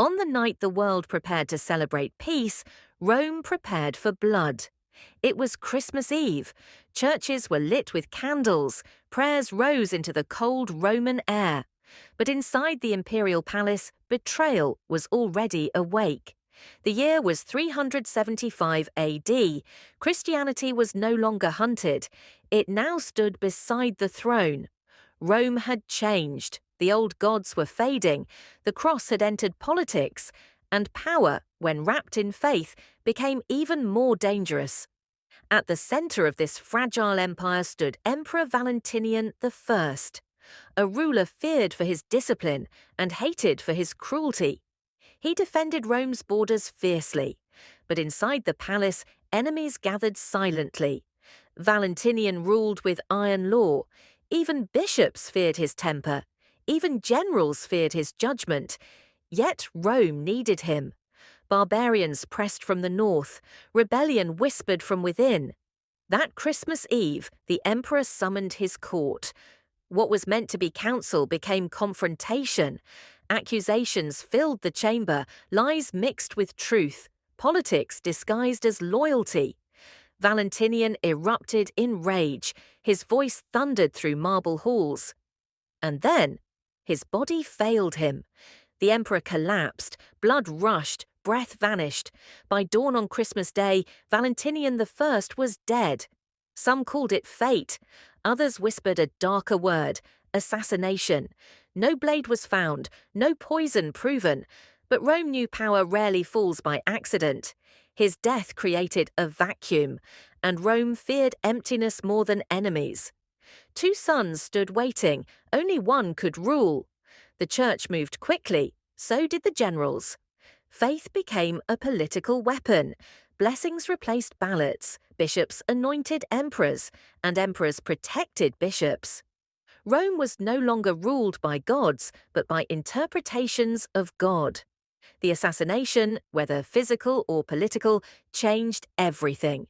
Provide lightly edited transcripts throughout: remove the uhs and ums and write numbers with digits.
On the night the world prepared to celebrate peace, Rome prepared for blood. It was Christmas Eve. Churches were lit with candles. Prayers rose into the cold Roman air. But inside the imperial palace, betrayal was already awake. The year was 375 AD. Christianity was no longer hunted. It now stood beside the throne. Rome had changed. The old gods were fading. The cross had entered politics. And power, when wrapped in faith, became even more dangerous. At the center of this fragile empire stood Emperor Valentinian I, a ruler feared for his discipline and hated for his cruelty. He defended Rome's borders fiercely, but inside the palace, enemies gathered silently. Valentinian ruled with iron law. Even bishops feared his temper. Even generals feared his judgment. Yet Rome needed him. Barbarians pressed from the north. Rebellion whispered from within. That Christmas Eve, the emperor summoned his court. What was meant to be counsel became confrontation. Accusations filled the chamber, lies mixed with truth, politics disguised as loyalty. Valentinian erupted in rage. His voice thundered through marble halls. And then, his body failed him. The emperor collapsed, blood rushed, breath vanished. By dawn on Christmas Day, Valentinian I was dead. Some called it fate. Others whispered a darker word, assassination. No blade was found, no poison proven. But Rome knew power rarely falls by accident. His death created a vacuum, and Rome feared emptiness more than enemies. Two sons stood waiting. Only one could rule. The church moved quickly. So did the generals. Faith became a political weapon. Blessings replaced ballots. Bishops anointed emperors, and emperors protected bishops. Rome was no longer ruled by gods, but by interpretations of God. The assassination, whether physical or political, changed everything.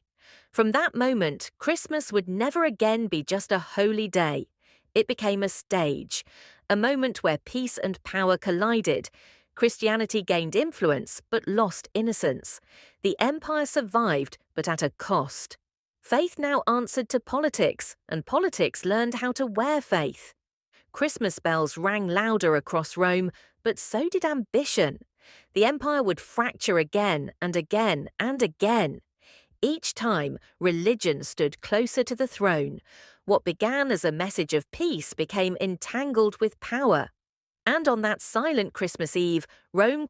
From that moment, Christmas would never again be just a holy day. It became a stage, a moment where peace and power collided. Christianity gained influence but lost innocence. The empire survived, but at a cost. Faith now answered to politics, and politics learned how to wear faith. Christmas bells rang louder across Rome, but so did ambition. The empire would fracture again and again and again. Each time, religion stood closer to the throne. What began as a message of peace became entangled with power. And on that silent Christmas Eve, Rome